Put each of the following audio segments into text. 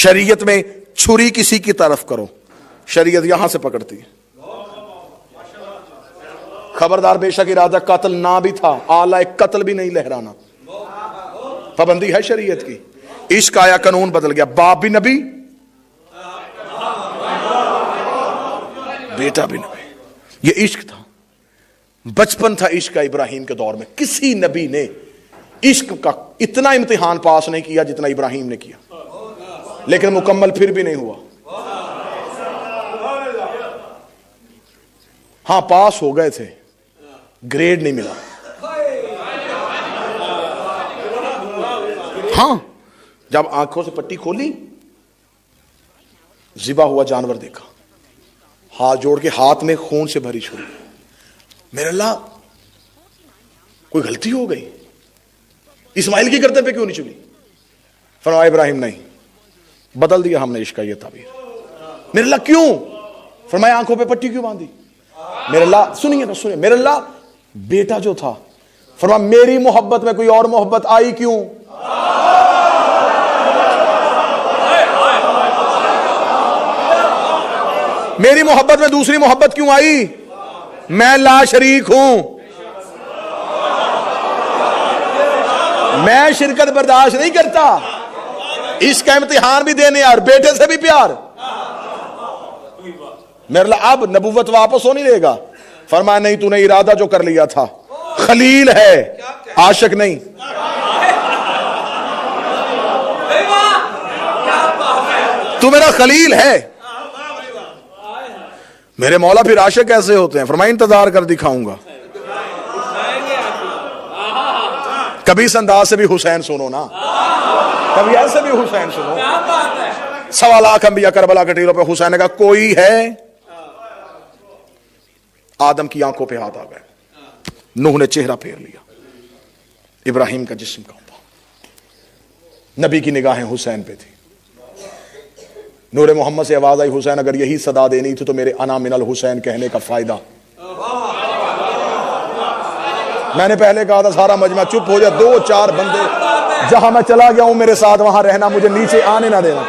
شریعت میں چھری کسی کی طرف کرو، شریعت یہاں سے پکڑتی ہے. خبردار بے شک ارادہ قتل نہ بھی تھا، آلہ قتل بھی نہیں لہرانا. پابندی ہے شریعت کی. عشق آیا قانون بدل گیا. باپ بھی نبی، بیٹا بھی نبی. یہ عشق تھا، بچپن تھا عشق کا. ابراہیم کے دور میں کسی نبی نے عشق کا اتنا امتحان پاس نہیں کیا جتنا ابراہیم نے کیا، لیکن مکمل پھر بھی نہیں ہوا. ہاں پاس ہو گئے تھے، گریڈ نہیں ملا. ہاں جب آنکھوں سے پٹی کھولی، ذبح ہوا جانور دیکھا، ہاتھ جوڑ کے ہاتھ میں خون سے بھری چھری. میرے اللہ کوئی غلطی ہو گئی، اسماعیل کی کرتے پہ کیوں نہیں چلی؟ فرمایا ابراہیم نہیں، بدل دیا ہم نے عشق کا یہ تعبیر. میرے اللہ کیوں؟ فرمایا آنکھوں پہ پٹی کیوں باندھی؟ میرے اللہ سنیے نا، سنیے. میرے اللہ بیٹا جو تھا، فرمایا میری محبت میں کوئی اور محبت آئی کیوں؟ میری محبت میں دوسری محبت کیوں آئی؟ میں لا شریک ہوں، میں شرکت برداشت نہیں کرتا. اس کا امتحان بھی دینے اور بیٹے سے بھی پیار. میرے اللہ اب نبوت واپس ہو نہیں دے گا. فرمایا نہیں، تو نے ارادہ جو کر لیا تھا. خلیل ہے، عاشق نہیں. تو میرا خلیل ہے. میرے مولا پھر عاشق کیسے ہوتے ہیں؟ فرمایا انتظار کر دکھاؤں گا. کبھی اس انداز سے بھی حسین سنو نا، کبھی ایسے بھی حسین سنو. 1.25 لاکھ انبیاء کربلا کے ٹیلوں پہ، حسین نے کہا کوئی ہے؟ آدم کی آنکھوں پہ ہاتھ آ گئے، نوح نے چہرہ پھیر لیا، ابراہیم کا جسم کانپا. نبی کی نگاہیں حسین پہ تھی. نور محمد سے آواز آئی، حسین اگر یہی صدا دینی تھی تو میرے انا من الحسین کہنے کا فائدہ. میں نے پہلے کہا تھا سارا مجمع چپ ہو جائے، 2-4 بندے جہاں میں چلا گیا ہوں میرے ساتھ وہاں رہنا، مجھے نیچے آنے نہ دینا.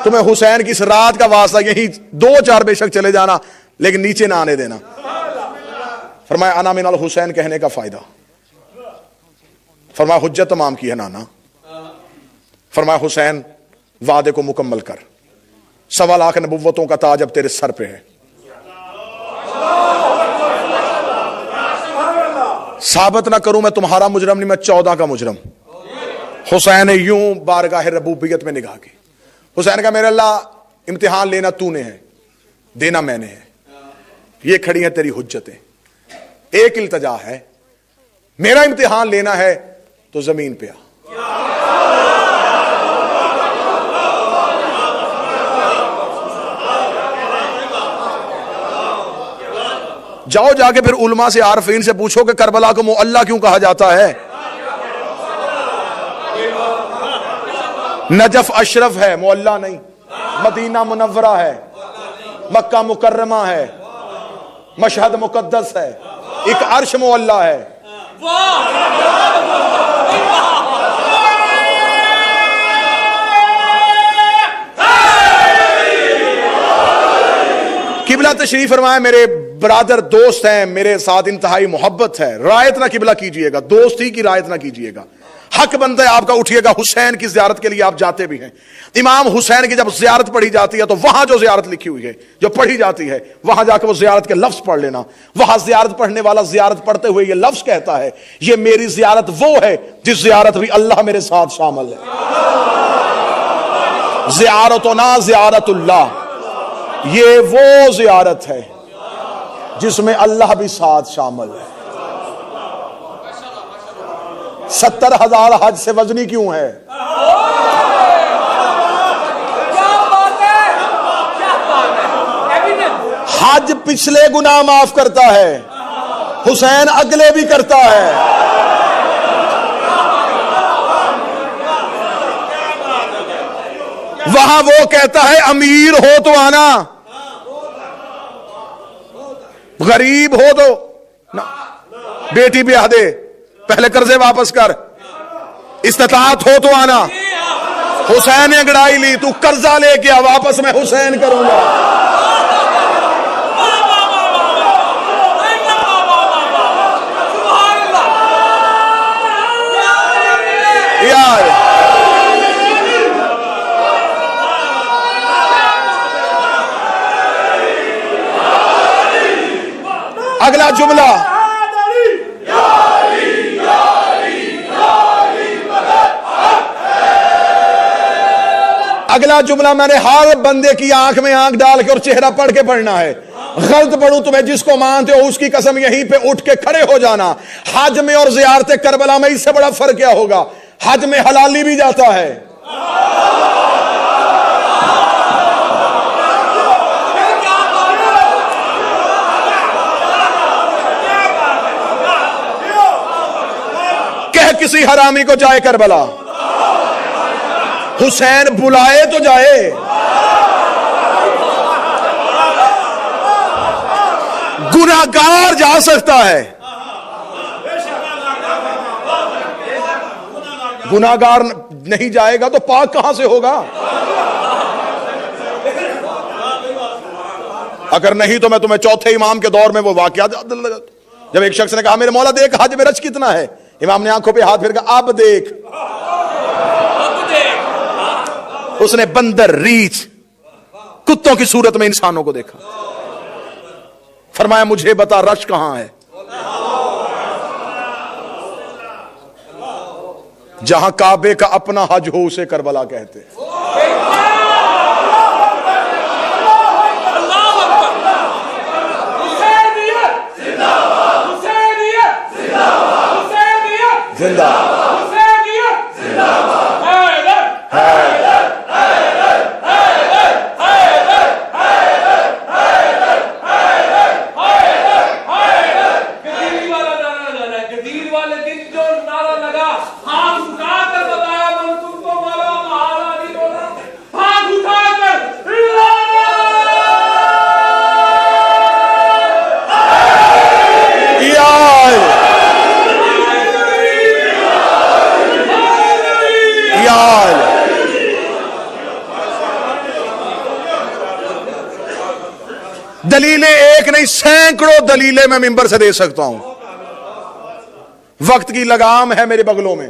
تمہیں حسین کی اس رات کا واسطہ، یہی 2-4 بے شک چلے جانا لیکن نیچے نہ آنے دینا. فرمایا انا من الحسین کہنے کا فائدہ. فرمایا حجت تمام کی ہے نانا. فرمایا حسین وعدے کو مکمل کر، 1.25 لاکھ نبوتوں کا تاج اب تیرے سر پہ ہے. ثابت نہ کروں میں تمہارا مجرم نہیں، میں 14 کا مجرم. حسین نے یوں بارگاہ ربوبیت میں نگاہ کی. حسین کا میرے اللہ امتحان لینا تو نے ہے، دینا میں نے ہے. یہ کھڑی ہیں تیری حجتیں. ایک التجا ہے، میرا امتحان لینا ہے تو زمین پہ آ. جاؤ جا کے پھر علماء سے عارفین سے پوچھو کہ کربلا کو معلی کیوں کہا جاتا ہے. نجف اشرف ہے، معلی نہیں. مدینہ منورہ ہے، مکہ مکرمہ ہے، مشہد مقدس ہے، ایک عرش معلی ہے. قبلہ تشریف فرمایا، میرے برادر دوست ہیں، میرے ساتھ انتہائی محبت ہے. رعایت نہ قبلہ کیجئے گا، دوستی کی رعایت نہ کیجئے گا. حق بنتا ہے آپ کا، اٹھیے گا. حسین کی زیارت کے لیے آپ جاتے بھی ہیں. امام حسین کی جب زیارت پڑھی جاتی ہے تو وہاں جو زیارت لکھی ہوئی ہے، جو پڑھی جاتی ہے، وہاں جا کے وہ زیارت کے لفظ پڑھ لینا. وہاں زیارت پڑھنے والا زیارت پڑھتے ہوئے یہ لفظ کہتا ہے، یہ میری زیارت وہ ہے جس زیارت بھی اللہ میرے ساتھ شامل ہے. زیارتنا زیارت اللہ، یہ وہ زیارت ہے جس میں اللہ بھی ساتھ شامل ہے. 70,000 حج سے وزنی کیوں ہے؟ حج پچھلے گناہ معاف کرتا ہے، حسین اگلے بھی کرتا ہے. وہاں وہ کہتا ہے امیر ہو تو آنا، غریب ہو تو بیٹی بیاہ دے، پہلے قرضے واپس کر، استطاعت ہو تو آنا. حسین نے انگڑائی لی، تو قرضہ لے کے واپس میں حسین کروں گا. یار اگلا جملہ، اگلا جملہ میں نے ہر بندے کی آنکھ میں آنکھ ڈال کے اور چہرہ پڑھ کے پڑھنا ہے. غلط پڑھوں تمہیں جس کو مانتے ہو اس کی قسم یہیں پہ اٹھ کے کھڑے ہو جانا. حج میں اور زیارت کربلا میں اس سے بڑا فرق کیا ہوگا؟ حج میں حلالی بھی جاتا ہے. کہ کسی حرامی کو جائے کربلا، حسین بلائے تو جائے. گناہگار جا سکتا ہے، گناہگار نہیں جائے گا تو پاک کہاں سے ہوگا؟ اگر نہیں تو میں تمہیں چوتھے امام کے دور میں وہ واقعہ جب ایک شخص نے کہا میرے مولا دیکھ حج میں رچ کتنا ہے، امام نے آنکھوں پہ ہاتھ پھیر کہا اب دیکھ. اس نے بندر، ریچھ، کتوں کی صورت میں انسانوں کو دیکھا. فرمایا مجھے بتا رش کہاں ہے؟ جہاں کعبے کا اپنا حج ہو اسے کربلا کہتے. زندہ دلیلیں ایک نہیں سینکڑوں دلیلیں میں ممبر سے دے سکتا ہوں. وقت کی لگام ہے میرے بغلوں میں،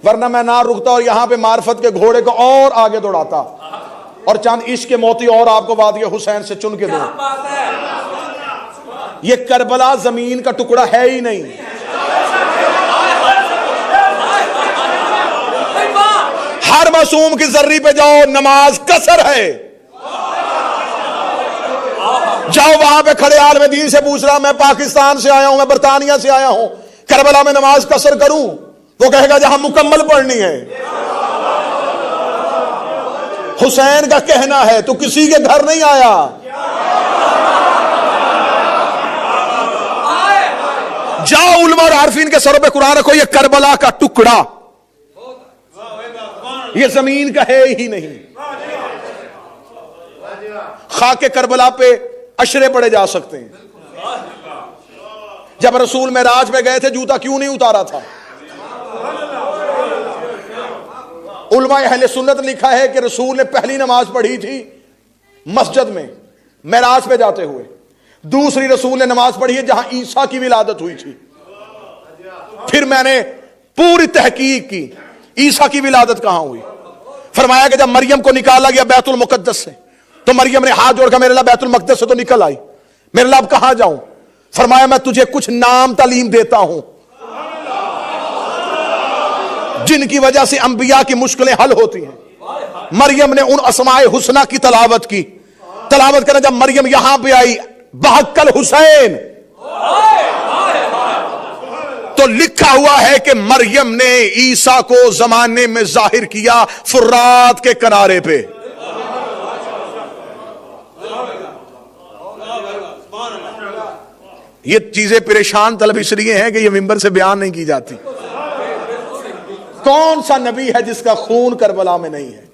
ورنہ میں نہ رکتا اور یہاں پہ معرفت کے گھوڑے کو اور آگے دوڑاتا اور چاند عشق کے موتی اور آپ کو وادی حسین سے چن کے دوں. یہ کربلا زمین کا ٹکڑا ہے ہی نہیں. ہر معصوم کی ذری پہ جاؤ، نماز قصر ہے. جاؤ وہاں پہ کھڑے عالم دین سے پوچھ رہا میں پاکستان سے آیا ہوں، میں برطانیہ سے آیا ہوں، کربلا میں نماز قصر کروں؟ وہ کہے گا جہاں مکمل پڑھنی ہے. حسین کا کہنا ہے تو کسی کے گھر نہیں آیا. جاؤ علماء اور عارفین کے سروں پہ قرآن رکھو، یہ کربلا کا ٹکڑا یہ زمین کا ہے ہی نہیں. خاک کربلا پہ اشرے پڑے جا سکتے ہیں. جب رسول معراج پہ گئے تھے جوتا کیوں نہیں اتارا تھا؟ علماء اہل سنت نے لکھا ہے کہ رسول نے پہلی نماز پڑھی تھی مسجد میں معراج پہ جاتے ہوئے، دوسری رسول نے نماز پڑھی ہے جہاں عیسیٰ کی ولادت ہوئی تھی. پھر میں نے پوری تحقیق کی عیسیٰ کی ولادت کہاں ہوئی. فرمایا کہ جب مریم کو نکالا گیا بیت المقدس سے تو مریم نے ہاتھ جوڑ کر میرے اللہ بیت المقدس سے تو نکل آئی، میرے اللہ اب کہاں جاؤں؟ فرمایا میں تجھے کچھ نام تعلیم دیتا ہوں جن کی وجہ سے انبیاء کی مشکلیں حل ہوتی ہیں. مریم نے ان اسماء حسنہ کی تلاوت کی. تلاوت کرنے جب مریم یہاں پہ آئی بحقل حسین تو لکھا ہوا ہے کہ مریم نے عیسیٰ کو زمانے میں ظاہر کیا فرات کے کنارے پہ. یہ چیزیں پریشان طلب اس لیے ہیں کہ یہ ممبر سے بیان نہیں کی جاتی. کون سا نبی ہے جس کا خون کربلا میں نہیں ہے؟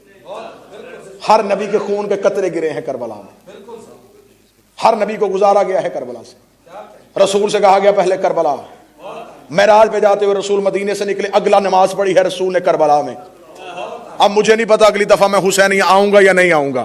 ہر نبی کے خون کے قطرے گرے ہیں کربلا میں. ہر نبی کو گزارا گیا ہے کربلا سے. رسول سے کہا گیا پہلے کربلا معراج پہ جاتے ہوئے رسول مدینے سے نکلے، اگلا نماز پڑھی ہے رسول نے کربلا میں. اب مجھے نہیں پتا اگلی دفعہ میں حسینیہ آؤں گا یا نہیں آؤں گا.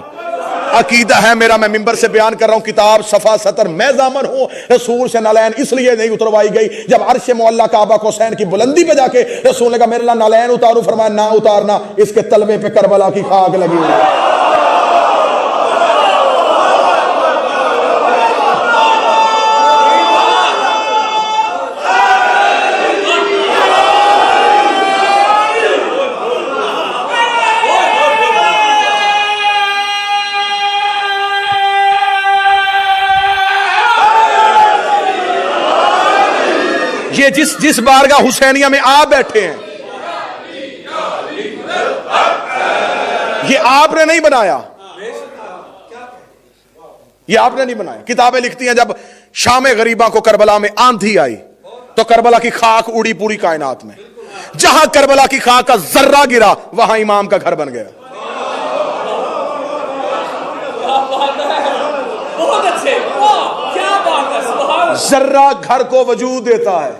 عقیدہ ہے میرا، میں ممبر سے بیان کر رہا ہوں، کتاب صفحہ 70 میں ضامن ہوں. رسول سے نالین اس لیے نہیں اتروائی گئی، جب عرش معلیٰ کعبہ حسین کی بلندی پہ جا کے رسول نے کہا میرے اللہ نالین اتارو، فرمایا نہ اتارنا، اس کے تلوے پہ کربلا کی خاک لگی ہوئی ہے. یہ جس بارگاہ حسینیہ میں آپ بیٹھے ہیں، یہ آپ نے نہیں بنایا، یہ آپ نے نہیں بنایا. کتابیں لکھتی ہیں جب شام غریبہ کو کربلا میں آندھی آئی تو کربلا کی خاک اڑی پوری کائنات میں. جہاں کربلا کی خاک کا ذرہ گرا وہاں امام کا گھر بن گیا. ذرہ گھر کو وجود دیتا ہے.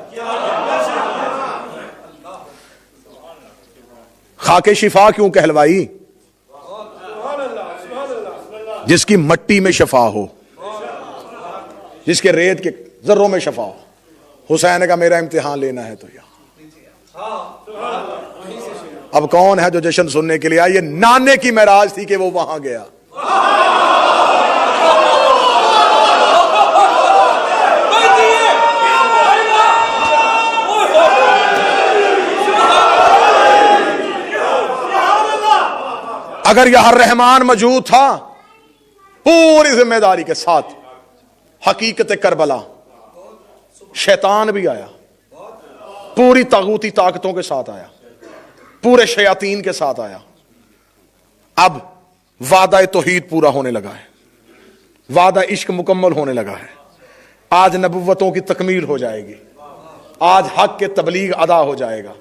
خاک شفا کیوں کہلوائی؟ جس کی مٹی میں شفا ہو، جس کے ریت کے ذروں میں شفا ہو. حسین کا میرا امتحان لینا ہے تو یہاں. اب کون ہے جو جشن سننے کے لیے آیا؟ یہ نانے کی معراج تھی کہ وہ وہاں گیا. اگر یہاں رحمان موجود تھا پوری ذمہ داری کے ساتھ، حقیقت کربلا، شیطان بھی آیا، پوری طاغوتی طاقتوں کے ساتھ آیا، پورے شیاطین کے ساتھ آیا. اب وعدہ توحید پورا ہونے لگا ہے، وعدہ عشق مکمل ہونے لگا ہے. آج نبوتوں کی تکمیل ہو جائے گی، آج حق کے تبلیغ ادا ہو جائے گا.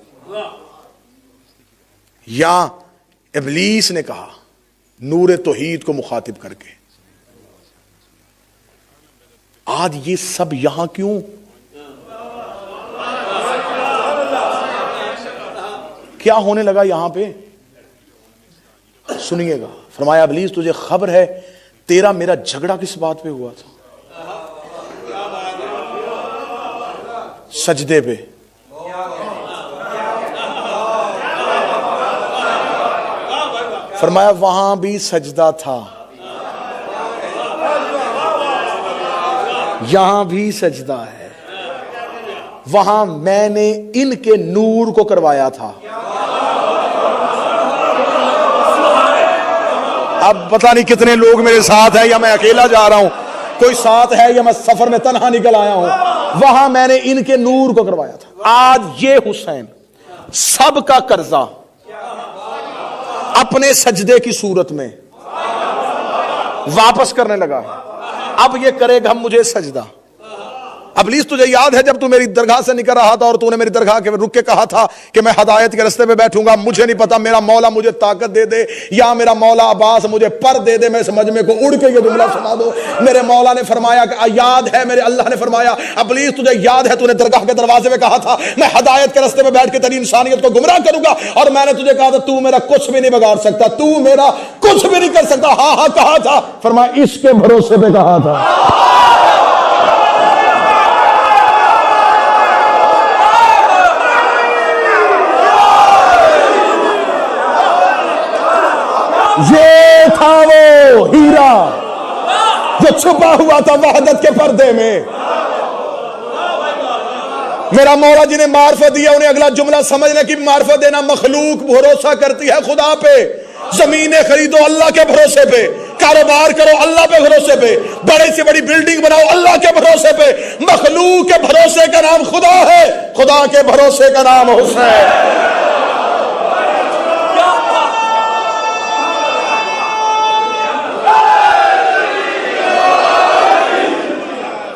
یا ابلیس نے کہا نور توحید کو مخاطب کر کے، آج یہ سب یہاں کیوں؟ کیا ہونے لگا یہاں پہ؟ سنیے گا. فرمایا ابلیس تجھے خبر ہے تیرا میرا جھگڑا کس بات پہ ہوا تھا؟ سجدے پہ. فرمایا وہاں بھی سجدہ تھا، یہاں بھی سجدہ ہے. وہاں میں نے ان کے نور کو کروایا تھا. اب پتہ نہیں کتنے لوگ میرے ساتھ ہیں یا میں اکیلا جا رہا ہوں، کوئی ساتھ ہے یا میں سفر میں تنہا نکل آیا ہوں. وہاں میں نے ان کے نور کو کروایا تھا. آج یہ حسین سب کا قرضہ اپنے سجدے کی صورت میں واپس کرنے لگا ہے. اب یہ کرے گا مجھے سجدہ. ابلیس تجھے یاد ہے جب تو میری درگاہ سے نکل رہا تھا اور تو نے میری درگاہ کے رک کے کہا تھا کہ میں ہدایت کے رستے پہ بیٹھوں گا، مجھے نہیں پتا میرا مولا مجھے طاقت دے دے یا میرا مولا عباس مجھے پر دے دے، میں اس مجمع کو اڑ کے یہ جملہ سنا دو. میرے مولا نے فرمایا کہ یاد ہے، میرے اللہ نے فرمایا ابلیس تجھے یاد ہے تو نے درگاہ کے دروازے پہ کہا تھا میں ہدایت کے رستے پہ بیٹھ کے تیری انسانیت کو گمراہ کروں گا، اور میں نے تجھے کہا تھا تو میرا کچھ بھی نہیں بگاڑ سکتا، تو میرا کچھ بھی نہیں کر سکتا. ہاں ہاں کہا تھا. فرمایا اس کے بھروسے پہ کہا تھا. یہ تھا وہ ہیرا جو چھپا ہوا تھا وحدت کے پردے میں. میرا مولا جنہیں معرفت دیا انہیں اگلا جملہ سمجھنے کی، معرفت دینا مخلوق بھروسہ کرتی ہے خدا پہ. زمینیں خریدو اللہ کے بھروسے پہ، کاروبار کرو اللہ پہ بھروسے پہ، بڑے سے بڑی بلڈنگ بناؤ اللہ کے بھروسے پہ. مخلوق کے بھروسے کا نام خدا ہے، خدا کے بھروسے کا نام حسین.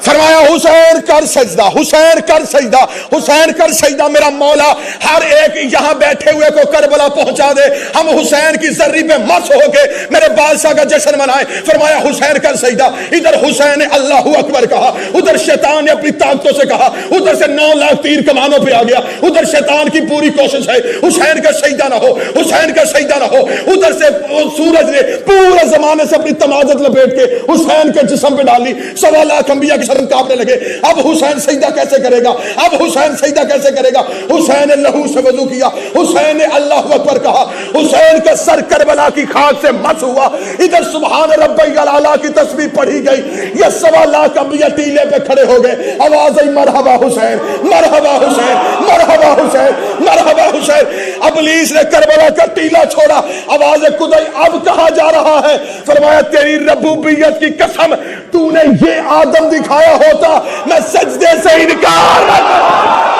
فرمایا حسین کر سجدہ، حسین کر سجدہ، حسین کر سجدہ، میرا مولا ہر ایک یہاں بیٹھے ہوئے کو کربلا پہنچا دے، ہم حسین کی ذری پہ مس ہو کے میرے بادشاہ کا جشن منائے۔ فرمایا حسین کر سجدہ، ادھر حسین نے اللہ اکبر کہا، ادھر شیطان نے اپنی طاقتوں سے کہا، ادھر سے 9 لاکھ تیر کمانوں پہ آ گیا، ادھر شیطان کی پوری کوشش ہے حسین کا سجدہ نہ ہو، حسین کا سجدہ نہ ہو، ادھر سے سورج نے پورے زمانے سے اپنی تمازت لپیٹ کے حسین کے جسم پہ ڈالی، 1.25 لاکھ انبیاء کے سر کانپنے لگے۔ اب حسین سجدہ کیسے کرے گا؟ اب حسین سجدہ کیسے کرے گا؟ حسین نے لہو سے وضو کیا، حسین نے اللہ اکبر کہا، حسین کا سر کربلا کی خاک سے مس ہوا، ادھر سبحان ربی الاعلیٰ کی تسبیح پڑھی گئی، یہ 1.25 لاکھ انبیاء ٹیلے پہ کھڑے ہو گئے، آواز آئی مرحبا حسین، مرحبا حسین، مرحبا حسین، مرحبا حسین۔ ابلیس نے کربلا کا ٹیلا چھوڑا، آواز خدائی اب کہاں جا رہا ہے؟ فرمایا تیری ربوبیت کی قسم، تو نے یہ آدم دکھایا ہوتا میں سجدے سے انکار نہ کرتا۔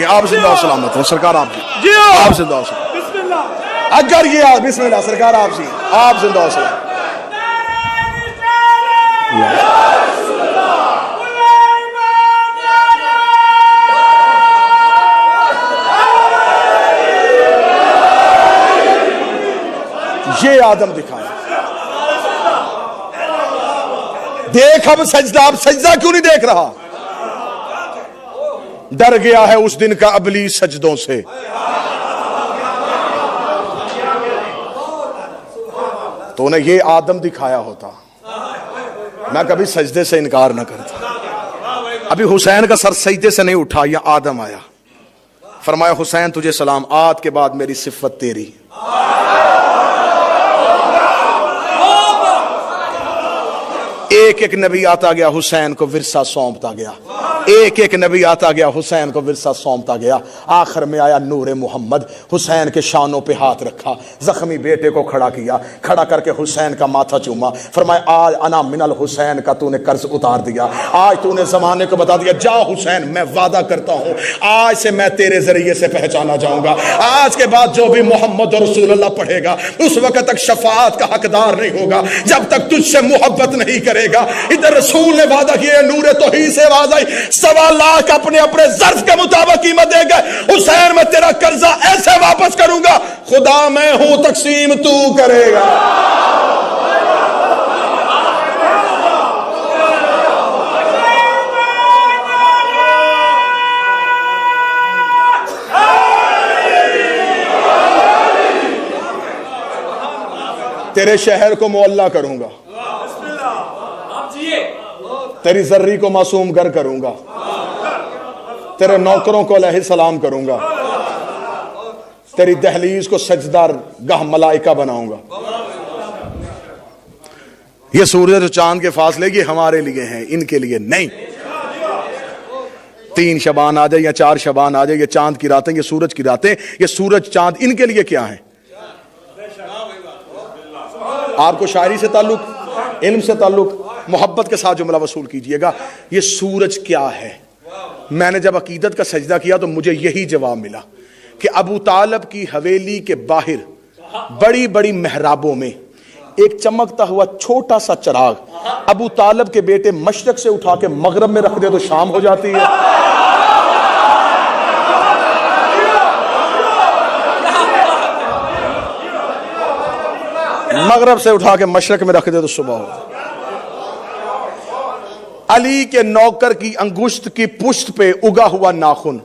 آپ زندہ سلامت ہو سرکار، آپ جی آپ زندہ سلامت، اگر یہ بسم اللہ سرکار، آپ جی آپ زندہ سلامت۔ یہ آدم دکھایا، دیکھ اب سجدہ، اب سجدہ کیوں نہیں دیکھ رہا؟ ڈر گیا ہے اس دن کا ابلیس سجدوں سے۔ تو نے یہ آدم دکھایا ہوتا میں کبھی سجدے سے انکار نہ کرتا۔ ابھی حسین کا سر سجدے سے نہیں اٹھا، یہ آدم آیا، فرمایا حسین تجھے سلام، آج کے بعد میری صفت تیری۔ ایک ایک نبی آتا گیا، حسین کو ورثہ سونپتا گیا، ایک ایک نبی آتا گیا، حسین کو ورثہ سونپتا گیا۔ آخر میں آیا نور محمد، حسین کے شانوں پہ ہاتھ رکھا، زخمی بیٹے کو کھڑا کیا، کھڑا کر کے حسین کا ماتھا چوما، فرمایا آج انا من الحسین کا تو نے قرض اتار دیا، آج تو نے زمانے کو بتا دیا، جا حسین میں وعدہ کرتا ہوں آج سے میں تیرے ذریعے سے پہچانا جاؤں گا، آج کے بعد جو بھی محمد رسول اللہ پڑھے گا اس وقت تک شفاعت کا حقدار نہیں ہوگا جب تک تجھ سے محبت نہیں کرے گا۔ ادھر رسول نے وعدہ کیا، نور توحید سے آواز آئی، 1.25 لاکھ اپنے ظرف کے مطابق قیمت دے گئے، حسین میں تیرا قرضہ ایسے واپس کروں گا، خدا میں ہوں تقسیم تو کرے گا۔ تیرے شہر کو معلّہ کروں گا، تیری ذری کو معصوم گر کروں گا، تیرے نوکروں کو علیہ السلام کروں گا، تیری دہلیز کو سجدار گاہ ملائکہ بناؤں گا۔ یہ سورج اور چاند کے فاصلے یہ ہمارے لیے ہیں، ان کے لیے نہیں۔ 3 شبان آ جائے یا 4 شبان آ جائے، یہ چاند کی راتیں، یہ سورج کی راتیں، یہ سورج چاند ان کے لیے کیا ہیں؟ آپ کو شاعری سے تعلق، علم سے تعلق، محبت کے ساتھ جملہ وصول کیجئے گا، یہ سورج کیا ہے؟ میں نے جب عقیدت کا سجدہ کیا تو مجھے یہی جواب ملا کہ ابو طالب کی حویلی کے باہر بڑی بڑی محرابوں میں ایک چمکتا ہوا چھوٹا سا چراغ ابو طالب کے بیٹے مشرق سے اٹھا کے مغرب میں رکھ دے تو شام ہو جاتی ہے، مغرب سے اٹھا کے مشرق میں رکھ دے تو صبح ہو۔ علی کے نوکر کی انگشت کی پشت پہ اگا ہوا ناخن،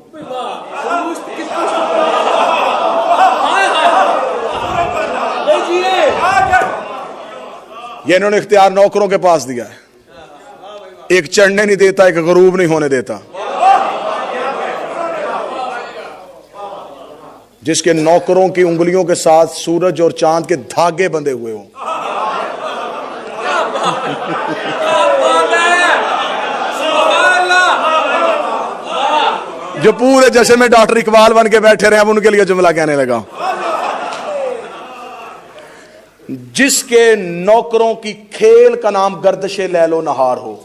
یہ انہوں نے اختیار نوکروں کے پاس دیا ہے، ایک چڑھنے نہیں دیتا، ایک غروب نہیں ہونے دیتا، جس کے نوکروں کی انگلیوں کے ساتھ سورج اور چاند کے دھاگے بندھے ہوئے ہوں، جو پورے جشن میں ڈاکٹر اقبال بن کے بیٹھے رہے اب ان کے لیے جملہ کہنے لگا. جس کے نوکروں کی کھیل کا نام گردش لیل و نہار ہو.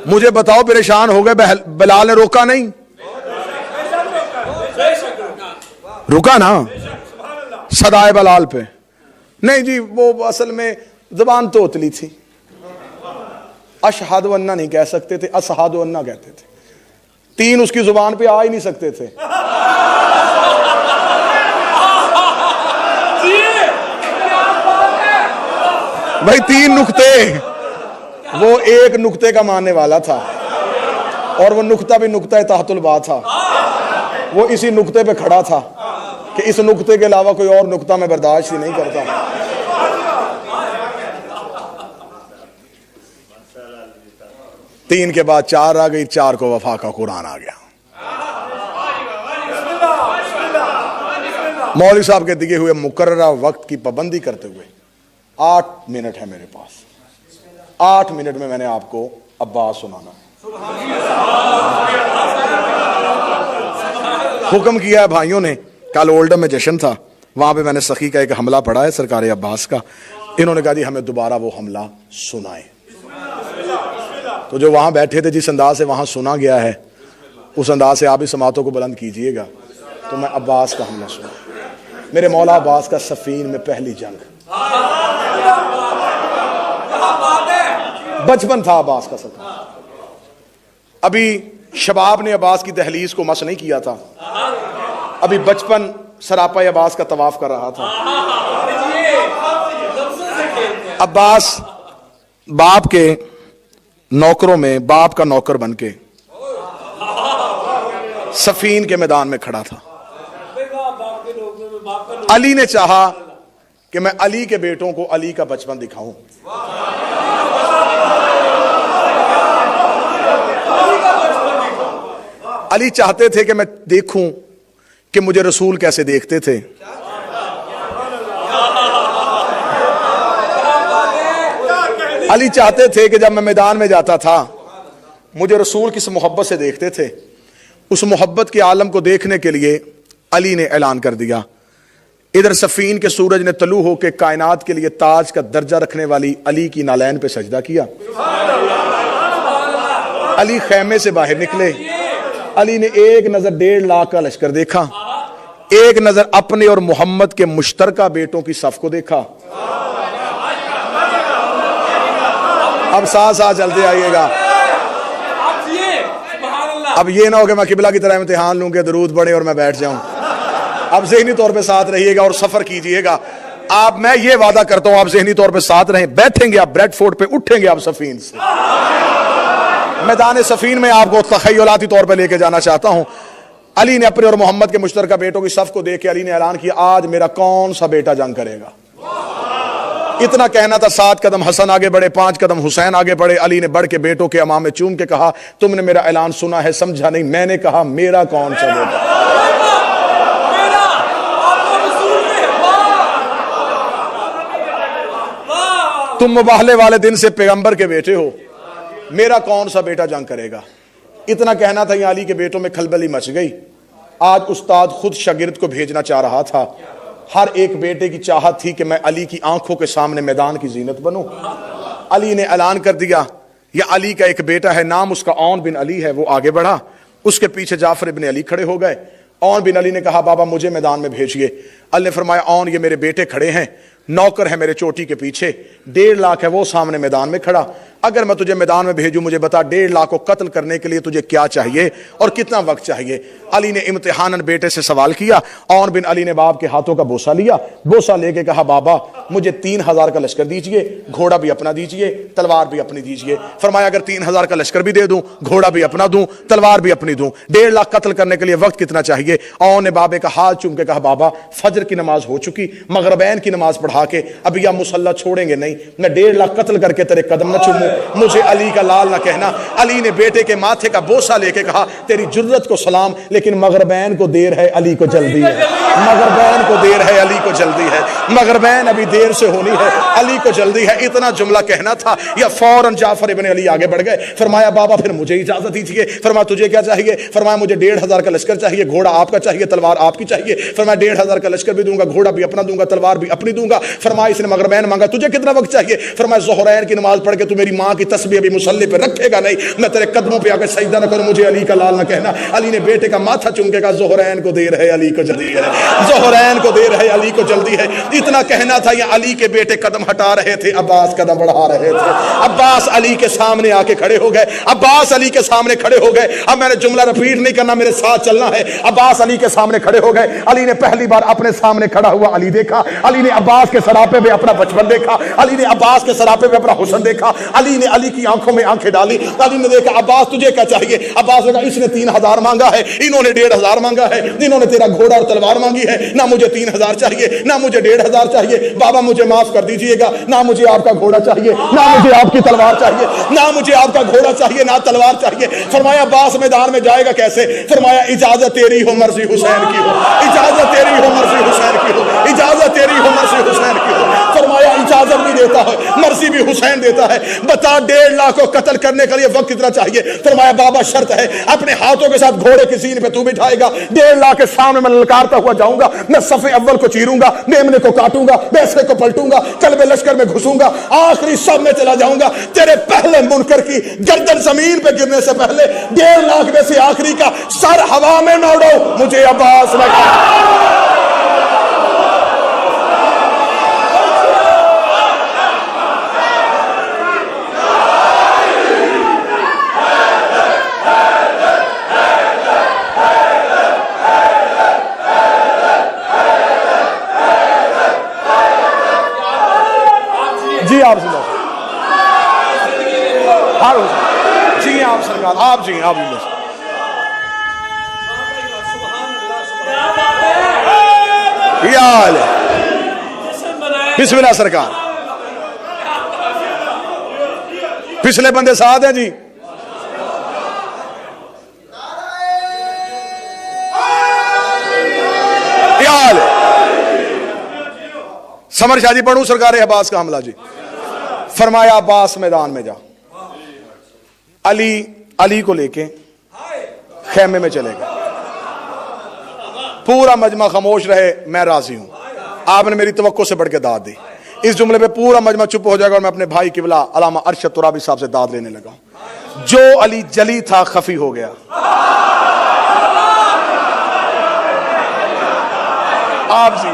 مجھے بتاؤ پریشان ہو گئے بلال نے روکا نہیں؟ رکا نا صدائے بلال پہ. نہیں جی وہ اصل میں زبان تو اتلی تھی. اشہد و انہ نہیں کہہ سکتے تھے, اسہد و انہ کہتے تھے. 3 اس کی زبان پہ آ ہی نہیں سکتے تھے. بھائی 3 نقطے, وہ ایک نقطے کا ماننے والا تھا اور وہ نقطہ بھی نقطہ تحت الباء تھا. وہ اسی نقطے پہ کھڑا تھا کہ اس نقطے کے علاوہ کوئی اور نقطہ میں برداشت ہی نہیں کرتا. تین کے بعد 4 آ گئی, 4 کو وفا کا قرآن آ گیا. مولوی صاحب کے دیے ہوئے مقررہ وقت کی پابندی کرتے ہوئے 8 منٹ ہے میرے پاس. 8 منٹ میں نے آپ کو عباس سنانا ہے. حکم کیا ہے بھائیوں نے. کل اولڈم میں جشن تھا, وہاں پہ میں نے سخی کا ایک حملہ پڑھا ہے سرکار عباس کا. انہوں نے کہا جی ہمیں دوبارہ وہ حملہ سنائیں. تو جو وہاں بیٹھے تھے جس انداز سے وہاں سنا گیا ہے اس انداز سے آپ اس سماعتوں کو بلند کیجئے گا. تو میں عباس کا حملہ سنا. میرے مولا عباس کا صفین میں پہلی جنگ. بچپن تھا عباس کا سفر. ابھی شباب نے عباس کی دہلیز کو مس نہیں کیا تھا. ابھی بچپن سراپا عباس کا طواف کر رہا تھا. عباس باپ کے نوکروں میں باپ کا نوکر بن کے صفین کے میدان میں کھڑا تھا. علی نے چاہا کہ میں علی کے بیٹوں کو علی کا بچپن دکھاؤں. علی چاہتے تھے کہ میں دیکھوں کہ مجھے رسول کیسے دیکھتے تھے. علی چاہتے تھے کہ جب میں میدان میں جاتا تھا مجھے رسول کس محبت سے دیکھتے تھے. اس محبت کے عالم کو دیکھنے کے لیے علی نے اعلان کر دیا. ادھر صفین کے سورج نے طلوع ہو کے کائنات کے لیے تاج کا درجہ رکھنے والی علی کی نالین پہ سجدہ کیا. علی خیمے سے باہر نکلے. علی نے ایک نظر 1.5 لاکھ کا لشکر دیکھا. ایک نظر اپنے اور محمد کے مشترکہ بیٹوں کی صف کو دیکھا. اب ساتھ چلتے آئیے گا. اب یہ نہ ہو کہ میں قبلہ کی طرح امتحان لوں کہ درود پڑھے اور میں بیٹھ جاؤں. اب ذہنی طور پہ ساتھ رہیے گا اور سفر کیجئے گا. آپ میں یہ وعدہ کرتا ہوں آپ ذہنی طور پہ ساتھ رہیں. بیٹھیں گے آپ بریڈ فورٹ پہ, اٹھیں گے آپ صفین سے. میدان صفین میں آپ کو تخیلاتی طور پہ لے کے جانا چاہتا ہوں. علی نے اپنے اور محمد کے مشترکہ بیٹوں کی صف کو دیکھ کے علی نے اعلان کیا آج میرا کون سا بیٹا جنگ کرے گا. اتنا کہنا تھا 7 قدم حسن آگے بڑھے, 5 قدم حسین آگے بڑھے. علی نے بڑھ کے بیٹوں کے امام میں چوم کے کہا تم نے میرا اعلان سنا ہے سمجھا نہیں. میں نے کہا میرا کون سا بیٹا. تم مباہلے والے دن سے پیغمبر کے بیٹے ہو, میرا کون سا بیٹا جنگ کرے گا. اتنا کہنا تھا یہ علی کے بیٹوں میں کھلبلی مچ گئی. آج استاد خود شاگرد کو بھیجنا چاہ رہا تھا. ہر ایک بیٹے کی چاہت تھی کہ میں علی کی آنکھوں کے سامنے میدان کی زینت بنوں. علی نے اعلان کر دیا یہ علی کا ایک بیٹا ہے, نام اس کا عون بن علی ہے. وہ آگے بڑھا, اس کے پیچھے جعفر بن علی کھڑے ہو گئے. عون بن علی نے کہا بابا مجھے میدان میں بھیجئے. علی نے فرمایا عون یہ میرے بیٹے کھڑے ہیں, نوکر ہے میرے چوٹی کے پیچھے, 1.5 لاکھ ہے وہ سامنے میدان میں کھڑا. اگر میں تجھے میدان میں بھیجوں مجھے بتا 1.5 لاکھ کو قتل کرنے کے لیے تجھے کیا چاہیے اور کتنا وقت چاہیے. علی نے امتحاناً بیٹے سے سوال کیا. عون بن علی نے باپ کے ہاتھوں کا بوسہ لیا. بوسہ لے کے کہا بابا مجھے 3000 کا لشکر دیجئے, گھوڑا بھی اپنا دیجئے, تلوار بھی اپنی دیجئے. فرمایا اگر 3000 کا لشکر بھی دے دوں, گھوڑا بھی اپنا دوں, تلوار بھی اپنی دوں, 1.5 لاکھ قتل کرنے کے لیے وقت کتنا چاہیے. عون نے بابے کا ہاتھ چوم کے کہا بابا فجر کی نماز ہو چکی, مغربین کی نماز پڑھا کے اب یا مسلح چھوڑیں گے نہیں. میں 1.5 لاکھ قتل کر کے تیرے قدم نہ چوموں ہوں مجھے علی کا لال نہ کہنا. علی نے بیٹے کے ماتھے کا بوسہ لے کے کہا تیری جرت کو سلام لیکن مغربین کو دیر ہے علی کو جلدی ہے. مغربین کو دیر ہے علی کو جلدی ہے. مغربین ابھی دیر سے ہونی ہے علی کو جلدی ہے. اتنا جملہ کہنا تھا یا فوراً جعفر ابن علی آگے بڑھ گئے. فرمایا بابا پھر مجھے اجازت دیجیے. فرمایا تجھے کیا چاہیے؟ فرمایا مجھے 1500 کا لشکر چاہیے, گھوڑا آپ کا چاہیے, تلوار آپ کی چاہیے. فرمایا 1500 کا لشکر بھی دوں گا, گھوڑا بھی اپنا دوں گا, تلوار بھی اپنی دوں گا. فرمایا اس نے مغربین مانگا تجھے کتنا وقت چاہیے؟ فرمایا ظہرین کی نماز پڑھ کے تو میری ماں کی تسبیح ابھی مصلی پہ رکھے گا نہیں, میں تیرے قدموں پہ آ کے سجدہ نہ کروں, مجھے علی کا لال نہ کہنا. علی نے بیٹے کا ماتھا چوم کے کہا ظہرین کو دیر ہے علی کو جلدی ہے. ظہرین کو دیر ہے علی کو جلدی ہے. اتنا کہنا تھا یا علی کے بیٹے قدم ہٹا رہے تھے, عباس قدم بڑھا رہے تھے. عباس علی کے سامنے آ کے کھڑے ہو گئے. عباس علی کے سامنے کھڑے ہو گئے. اب میں نے جملہ رپیٹ نہیں کرنا, میرے ساتھ چلنا ہے. عباس علی کے سامنے کھڑے ہو گئے. علی نے پہلی بار اپنے سامنے کھڑا ہوا علی دیکھا. علی نے عباس کے سراپے پہ اپنا بچپن دیکھا. علی نے عباس کے سراپے پہ اپنا حسن دیکھا. علی نے علی کی آنکھوں میں آنکھیں ڈالی. علی نے دیکھا عباس تجھے کیا چاہیے؟ عباس نے کہا اس نے 3000 مانگا ہے, انہوں نے 1500 مانگا ہے, انہوں نے تیرا گھوڑا اور تلوار مانگی ہے. نہ مجھے 3000 چاہیے نہ مجھے 1500 چاہیے. بابا مجھے معاف کر دیجئے گا, نہ مجھے آپ کا گھوڑا چاہیے نہ مجھے آپ کی تلوار چاہیے, نہ مجھے آپ کا گھوڑا چاہیے نہ تلوار چاہیے. فرمایا عباس میدان میں جائے گا کیسے؟ فرمایا اجازت تیری ہو مرضی حسین کی ہو, اجازت تیری ہو مرضی حسین کی ہو, اجازت تیری ہو مرضی حسین کی ہو. فرمایا اجازت بھی دیتا ہے مرضی بھی حسین دیتا ہے. بتا 1.5 لاکھ کو قتل کرنے کے لیے وقت کتنا چاہیے؟ فرمایا بابا شرط ہے اپنے ہاتھوں کے ساتھ گھوڑے کی سین پہ تو بٹھائے گا, 1.5 لاکھ کے سامنے میں للکارتا ہوا جاؤں گا, میں صف اول کو چیروں گا, میمنے کو کاٹوں گا, بیسرے کو پلٹوں گا, قلب لشکر میں گھسوں گا, آخری سب میں چلا جاؤں گا. تیرے پہلے منکر کی گردن زمین پہ گرنے سے پہلے 1.5 لاکھ میں سے آخری کا سر ہوا میں نہ اڑو, مجھے عباس لگا. جی آپ سنو, جی آپ سرکار, آپ جی آپ بسم اللہ سرکار. پچھلے بندے ساتھ ہیں جی. سمر شاہ جی پڑھوں سرکار عباس کا حملہ جی. فرمایا عباس میدان میں جا. علی کو لے کے خیمے میں چلے گئے. پورا مجمع خاموش رہے, میں راضی ہوں. آپ نے میری توقع سے بڑھ کے داد دی. اس جملے پہ پورا مجمع چپ ہو جائے گا اور میں اپنے بھائی قبلہ علامہ ارشد ترابی صاحب سے داد لینے لگا. جو علی جلی تھا خفی ہو گیا. آپ جی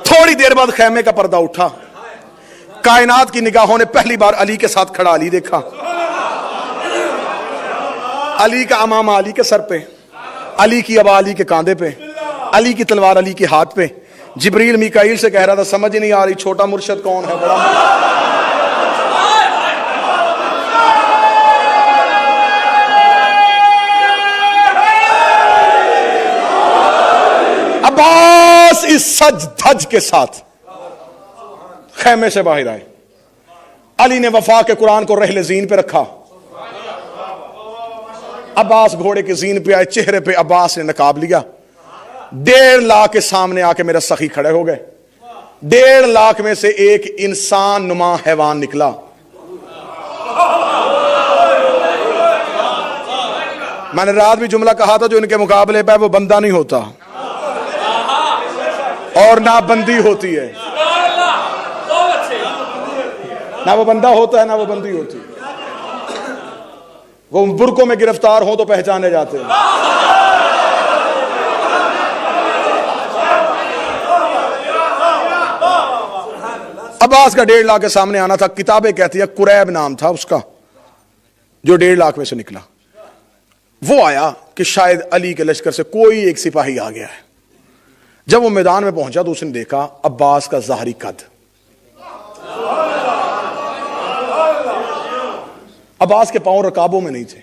تھوڑی دیر بعد خیمے کا پردہ اٹھا. کائنات کی نگاہوں نے پہلی بار علی کے ساتھ کھڑا علی دیکھا. علی کا امامہ علی کے سر پہ, علی کی ابا علی کے کاندھے پہ, علی کی تلوار علی کے ہاتھ پہ. جبریل میکائیل سے کہہ رہا تھا سمجھ نہیں آ رہی چھوٹا مرشد کون ہے بڑا. عباس اس سج دھج کے ساتھ خیمے سے باہر آئے. علی نے وفا کے قرآن کو رحل زین پہ رکھا. عباس گھوڑے کی زین پہ آئے. چہرے پہ عباس نے نقاب لیا. 1.5 لاکھ کے سامنے آ کے میرا سخی کھڑے ہو گئے. 1.5 لاکھ میں سے ایک انسان نما حیوان نکلا. میں نے رات بھی جملہ کہا تھا جو ان کے مقابلے پہ وہ بندہ نہیں ہوتا اور نہ بندی ہوتی ہے. نہ وہ بندہ ہوتا ہے نہ وہ بندی ہوتی ہے. وہ برقوں میں گرفتار ہوں تو پہچانے جاتے ہیں. عباس کا 1.5 لاکھ کے سامنے آنا تھا. کتابیں کہتی ہے قریب نام تھا اس کا جو 1.5 لاکھ میں سے نکلا. وہ آیا کہ شاید علی کے لشکر سے کوئی ایک سپاہی آ گیا ہے. جب وہ میدان میں پہنچا تو اس نے دیکھا عباس کا ظاہری قد. عباس کے پاؤں رکابوں میں نہیں تھے.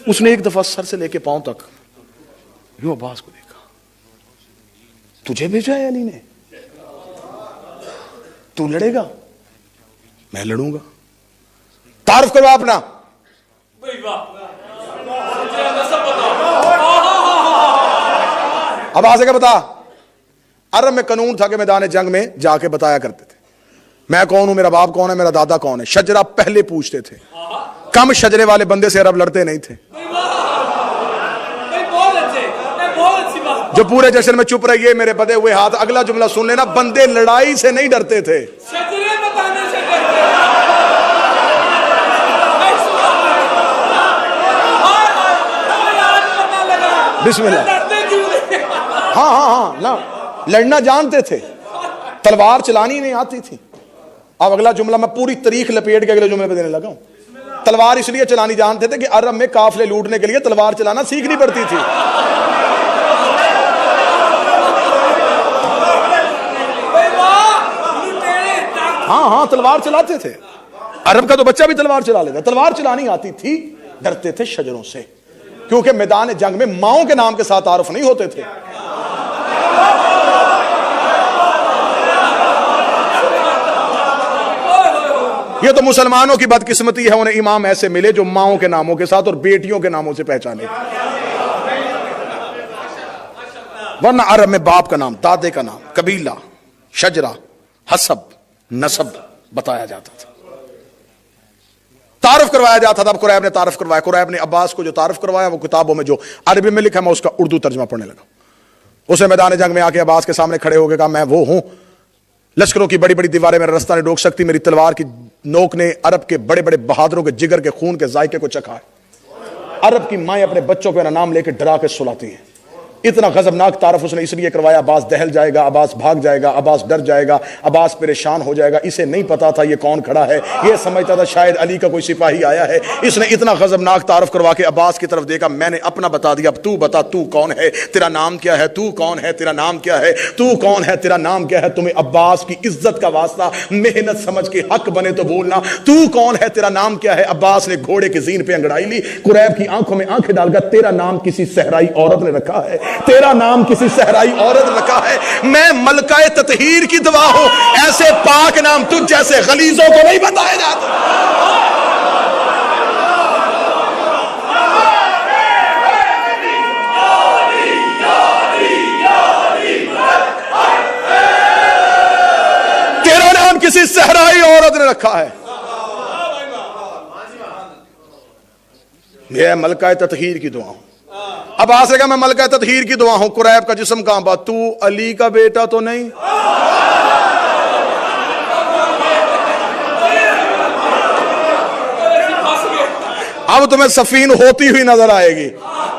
اس نے ایک دفعہ سر سے لے کے پاؤں تک یوں عباس کو دیکھا. تجھے بھیجا ہے علی نے, تو لڑے گا, میں لڑوں گا. تعارف کرو اپنا. اب آگے بتا. عرب میں قانون تھا کہ میدان جنگ میں جا کے بتایا کرتے تھے میں کون ہوں, میرا باپ کون ہے, میرا دادا کون ہے. شجرہ پہلے پوچھتے تھے. کم شجرے والے بندے سے عرب لڑتے نہیں تھے. جو پورے جشن میں چپ رہیے میرے بدے ہوئے ہاتھ, اگلا جملہ سن لینا. بندے لڑائی سے نہیں ڈرتے تھے, بسم اللہ. ہاں نہ لڑنا جانتے تھے, تلوار چلانی نہیں آتی تھی. اب اگلا جملہ میں پوری تاریخ لپیٹ کے اگلے جملے پہ دینے لگا ہوں. تلوار اس لیے چلانی جانتے تھے کہ عرب میں قافلے لوٹنے کے لیے تلوار چلانا سیکھنی پڑتی تھی. ہاں تلوار چلاتے تھے. عرب کا تو بچہ بھی تلوار چلا لیتا. تلوار چلانی آتی تھی, ڈرتے تھے شجروں سے, کیونکہ میدان جنگ میں ماؤں کے نام کے ساتھ تعارف نہیں ہوتے تھے. یہ تو مسلمانوں کی بدقسمتی ہے, انہیں امام ایسے ملے جو ماؤں کے ناموں کے ساتھ اور بیٹیوں کے ناموں سے پہچانے. ورنہ عرب میں باپ کا نام, دادے کا نام, قبیلہ, شجرہ, حسب, نسب بتایا جاتا تھا, تعارف کروایا جاتا تھا. اب قریب نے تعارف کروایا. قریب نے عباس کو جو تعارف کروایا وہ کتابوں میں جو عربی میں لکھا, میں اس کا اردو ترجمہ پڑھنے لگا. اسے میدان جنگ میں آ کے عباس کے سامنے کھڑے ہو کے کہا, میں وہ ہوں, لشکروں کی بڑی بڑی دیواریں میرا رستہ نہیں روک سکتی, میری تلوار کی نوک نے عرب کے بڑے بڑے بہادروں کے جگر کے خون کے ذائقے کو چکھا ہے. عرب کی مائیں اپنے بچوں کو نام لے کے ڈرا کے سلاتی ہیں. اتنا غضبناک تعارف اس نے اس لیے کروایا, عباس دہل جائے گا, عباس بھاگ جائے گا, عباس ڈر جائے گا, عباس پریشان ہو جائے گا. اسے نہیں پتا تھا یہ کون کھڑا ہے, یہ سمجھتا تھا شاید علی کا کوئی سپاہی آیا ہے. اس نے اتنا غضبناک تعارف کروا کے عباس کی طرف دیکھا. میں نے اپنا بتا دیا, اب تو بتا تو کون ہے, تیرا نام کیا ہے, تو کون ہے, تیرا نام کیا ہے, تو کون ہے, تیرا نام کیا ہے. تمہیں عباس کی عزت کا واسطہ محنت سمجھ کے حق بنے تو بولنا, تو کون ہے, تیرا نام کیا ہے. عباس نے گھوڑے کی زین پہ انگڑائی لی, قریب کی آنکھوں میں آنکھیں ڈال کر, تیرا نام کسی صحرائی عورت نے رکھا ہے, تیرا نام کسی صحرائی عورت رکھا ہے. میں ملکہ تطہیر کی دعا ہوں, ایسے پاک نام تجھ جیسے غلیظوں کو نہیں بتائے جاتے. تیرا نام کسی صحرائی عورت نے رکھا ہے. یہ ملکہ تطہیر کی دعا ہوں. اب آ سکے میں ملکہ تطہیر کی دعا ہوں. قریب کا جسم کہاں بات, تو علی کا بیٹا تو نہیں. اب تمہیں سفین ہوتی ہوئی نظر آئے گی.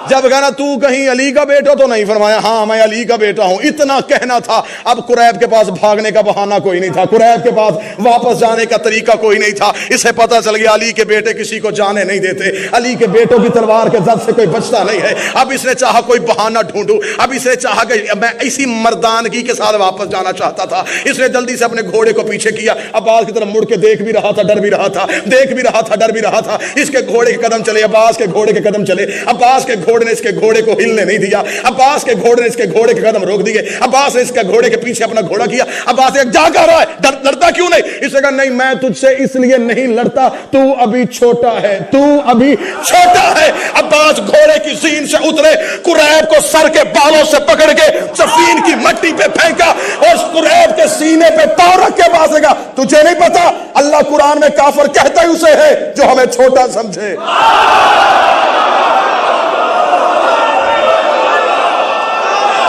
جب کہنا تو کہیں علی کا بیٹا تو نہیں, فرمایا ہاں میں علی کا بیٹا ہوں. اتنا کہنا تھا. اب قریب کے پاس بھاگنے کا بہانہ کوئی نہیں تھا, قریب کے پاس واپس جانے کا طریقہ کوئی نہیں تھا. اسے پتا چل گیا علی کے بیٹے کسی کو جانے نہیں دیتے, علی کے بیٹوں کی تلوار کے زد سے کوئی بچتا نہیں ہے. اب اس نے چاہا کوئی بہانہ ڈھونڈوں, اب اس نے چاہا کہ میں اسی مردانگی کے ساتھ واپس جانا چاہتا تھا. اس نے جلدی سے اپنے گھوڑے کو پیچھے کیا. عباس کی طرف مڑ کے دیکھ بھی رہا تھا, ڈر بھی رہا تھا, دیکھ بھی رہا تھا, ڈر بھی رہا تھا. اس کے گھوڑے کے قدم چلے, عباس کے گھوڑے کے قدم چلے. عباس کے گھوڑے نے اس کے گھوڑے کو ہلنے نہیں دیا. عباس کے گھوڑے نے اس کے گھوڑے کے قدم روک دیے. عباس نے اس کے گھوڑے کے پیچھے اپنا گھوڑا کیا. عباس نے جا کہا رہا ہے, لڑتا کیوں نہیں. اس نے کہا نہیں میں تجھ سے اس لیے نہیں لڑتا, تو ابھی چھوٹا ہے, تو ابھی چھوٹا ہے. عباس گھوڑے کی زین سے اترے, قریب کو سر کے بالوں سے پکڑ کے سفین کی مٹی پہ پھینکا اور قریب کے سینے پہ پاؤں رکھ کے پاسے گا. تجھے نہیں پتا اللہ قرآن میں کافر کہتا ہی اسے ہے جو ہمیں چھوٹا سمجھے.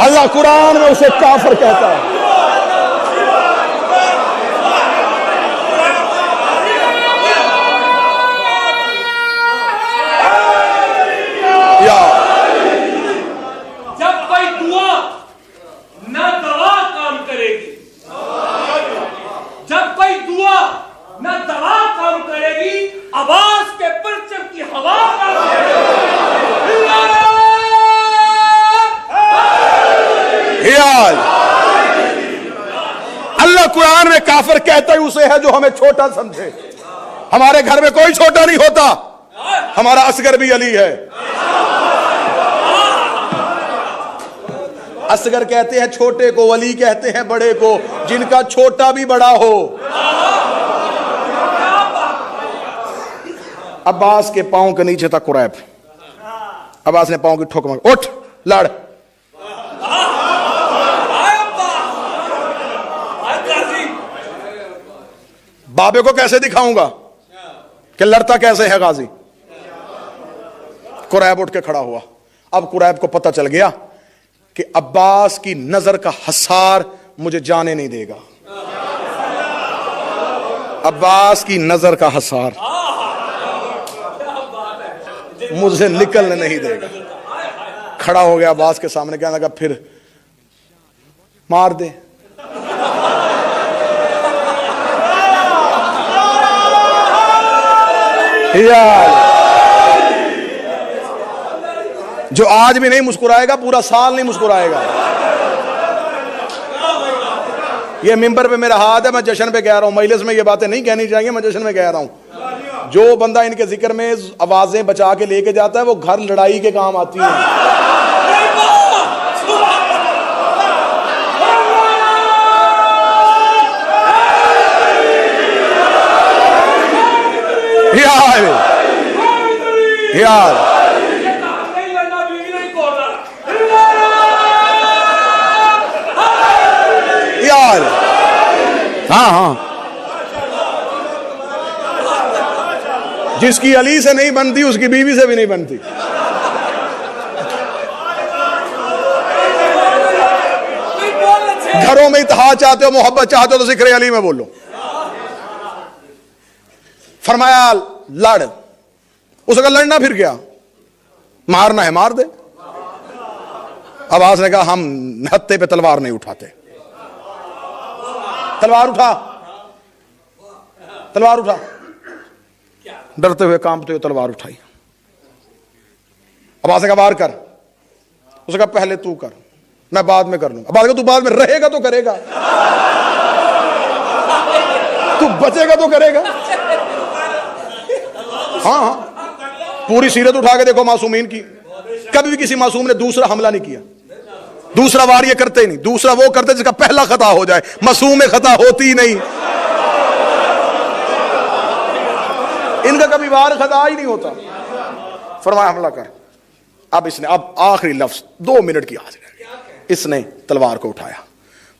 اللہ قرآن میں اسے کافر کہتا ہے. جب کوئی دعا نہ دوا کام کرے گی, جب کوئی دعا نہ دوا کام کرے گی, عباس کے پرچم کی ہوا کام کرے گی. اللہ قرآن میں کافر کہتا ہی اسے ہے جو ہمیں چھوٹا سمجھے. ہمارے گھر میں کوئی چھوٹا نہیں ہوتا, ہمارا اصغر بھی علی ہے. اصغر کہتے ہیں چھوٹے کو، ولی کہتے ہیں بڑے کو، جن کا چھوٹا بھی بڑا ہو۔ عباس کے پاؤں کے نیچے تھا قریب۔ عباس نے پاؤں کی ٹھوک مار، اٹھ لڑ۔ بابے کو کیسے دکھاؤں گا کہ لڑتا کیسے ہے غازی؟ قریب اٹھ کے کھڑا ہوا۔ اب قریب کو پتہ چل گیا کہ عباس کی نظر کا حصار مجھے جانے نہیں دے گا، عباس کی نظر کا حصار مجھے نکلنے نہیں دے گا۔ کھڑا ہو گیا عباس کے سامنے، کہنے لگا پھر مار دے۔ جو آج بھی نہیں مسکرائے گا پورا سال نہیں مسکرائے گا۔ یہ ممبر پہ میرا ہاتھ ہے، میں جشن پہ کہہ رہا ہوں، مجلس میں یہ باتیں نہیں کہنی چاہیے، میں جشن میں کہہ رہا ہوں۔ جو بندہ ان کے ذکر میں آوازیں بچا کے لے کے جاتا ہے وہ گھر لڑائی کے کام آتی ہیں۔ یار یار ہاں ہاں، جس کی علی سے نہیں بنتی اس کی بیوی سے بھی نہیں بنتی۔ گھروں میں اتحاد چاہتے ہو، محبت چاہتے ہو تو ذکر علی میں بولو۔ فرمایا لڑ، اس کا لڑنا پھر کیا، مارنا ہے مار دے۔ عباس نے کہا ہم ہتھے پہ تلوار نہیں اٹھاتے۔ تلوار اٹھا، تلوار اٹھا۔ ڈرتے ہوئے کانپتے ہوئے تلوار اٹھائی۔ عباس نے کہا وار کر، اس نے کہا پہلے تو کر، میں بعد میں کر لوں گا۔ عباس نے کہا تو بعد میں رہے گا تو کرے گا، تو بچے گا تو کرے گا۔ ہاں ہاں، پوری سیرت اٹھا کے دیکھو معصومین کی، کبھی بھی کسی معصوم نے دوسرا حملہ نہیں کیا، دوسرا وار یہ کرتے ہی نہیں، دوسرا وہ کرتے جس کا پہلا خطا ہو جائے، معصوم میں خطا ہوتی ہی نہیں، ان کا کبھی وار خطا ہی نہیں ہوتا۔ فرمایا حملہ کر۔ اب اس نے، اب آخری لفظ 2 منٹ کی حاضر ہے، اس نے تلوار کو اٹھایا،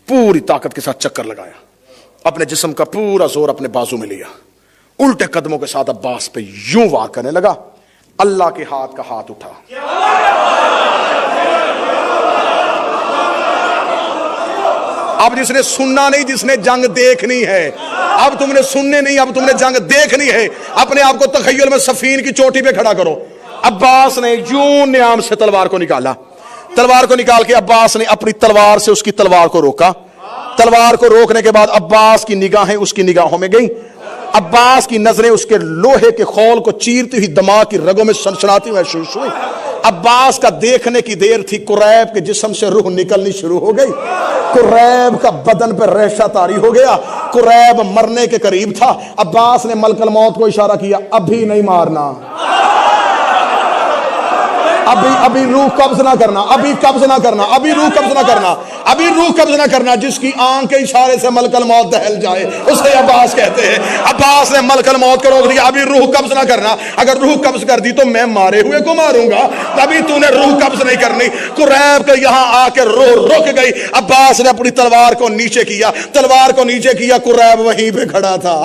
پوری طاقت کے ساتھ چکر لگایا، اپنے جسم کا پورا زور اپنے بازو میں لیا، الٹے قدموں کے ساتھ عباس پہ یوں وار کرنے لگا۔ اللہ کے ہاتھ کا ہاتھ اٹھا، اب جس نے سننا نہیں، جس نے جنگ دیکھنی ہے، اب تم نے سننے نہیں، اب تم نے جنگ دیکھنی ہے۔ اپنے آپ کو تخیل میں سفین کی چوٹی پہ کھڑا کرو۔ عباس نے یوں نیام سے تلوار کو نکالا، تلوار کو نکال کے عباس نے اپنی تلوار سے اس کی تلوار کو روکا۔ تلوار کو روکنے کے بعد عباس کی نگاہیں اس کی نگاہوں میں گئیں، عباس کی نظریں اس کے لوہے کے خول کو چیرتی ہوئی دماغ کی رگوں میں سنسناتی ہوئی محسوس ہوئی۔ عباس کا دیکھنے کی دیر تھی، قریب کے جسم سے روح نکلنی شروع ہو گئی، قریب کا بدن پہ ریشہ طاری ہو گیا، قریب مرنے کے قریب تھا۔ عباس نے ملک الموت کو اشارہ کیا، ابھی نہیں مارنا، ابھی روح قبض نہ کرنا، ابھی قبض نہ کرنا، ابھی روح قبض نہ کرنا، ابھی روح قبض نہ کرنا۔ جس کی آنکھ کے اشارے سے ملک الموت دہل جائے اسے عباس کہتے ہیں۔ عباس نے ملک الموت کو روک دیا، ابھی روح قبض نہ کرنا، اگر روح قبض کر دی تو میں مارے ہوئے کو ماروں گا، ابھی تو نے روح قبض نہیں کرنی۔ قریب کے یہاں آ کے روح رک گئی۔ عباس نے اپنی تلوار کو نیچے کیا، تلوار کو نیچے کیا، قریب وہیں پہ کھڑا تھا،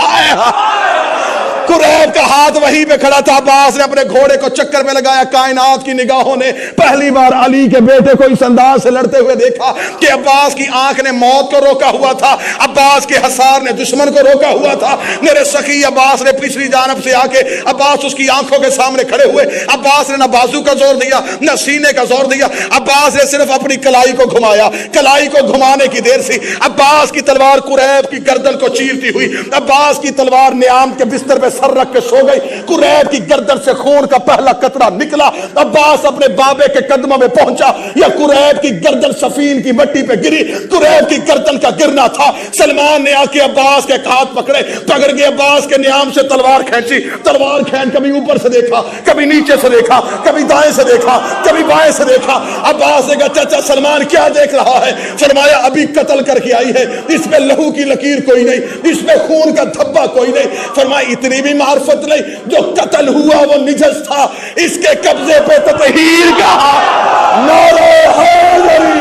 قریب کا ہاتھ وہیں پہ کھڑا تھا۔ عباس نے اپنے گھوڑے کو چکر میں لگایا۔ کائنات کی نگاہوں نے پہلی بار علی کے بیٹے کو اس انداز سے لڑتے ہوئے دیکھا کہ عباس کی آنکھ نے موت کو روکا ہوا تھا، عباس کے حصار نے دشمن کو روکا ہوا تھا۔ میرے سخی عباس نے پچھلی جانب سے آ کے عباس اس کی آنکھوں کے سامنے کھڑے ہوئے۔ عباس نے نہ بازو کا زور دیا نہ سینے کا زور دیا، عباس نے صرف اپنی کلائی کو گھمایا۔ کلائی کو گھمانے کی دیر سی، عباس کی تلوار قریب کی گردن کو چیرتی ہوئی، عباس کی تلوار نیام کے بستر پہ سر رکھ کے سو گئی. قریب کی گردن سے خون کا پہلا قطرہ نکلا. عباس اپنے بابے کے قدموں میں پہنچا. یا قریب کی گردن سفین کی مٹی پہ گری. قریب کی گردن کا گرنا تھا. سلمان نے آ کے عباس کے ہاتھ پکڑے, پکڑ کے عباس کے نیام سے تلوار کھینچی. تلوار کھینچ کبھی اوپر سے دیکھا, کبھی نیچے سے دیکھا, کبھی دائیں سے دیکھا, کبھی بائیں سے دیکھا. عباس نے کہا چچا سلمان کیا دیکھ رہا ہے؟ فرمایا ابھی قتل کر کے آئی ہے, اس پہ لہو کی لکیر کوئی نہیں, اس پہ خون کا دھبا کوئی نہیں. فرمایا اتنی بھی معرفت نہیں, جو قتل ہوا وہ نجس تھا, اس کے قبضے پہ تطہیر کا. نعرہ حیدری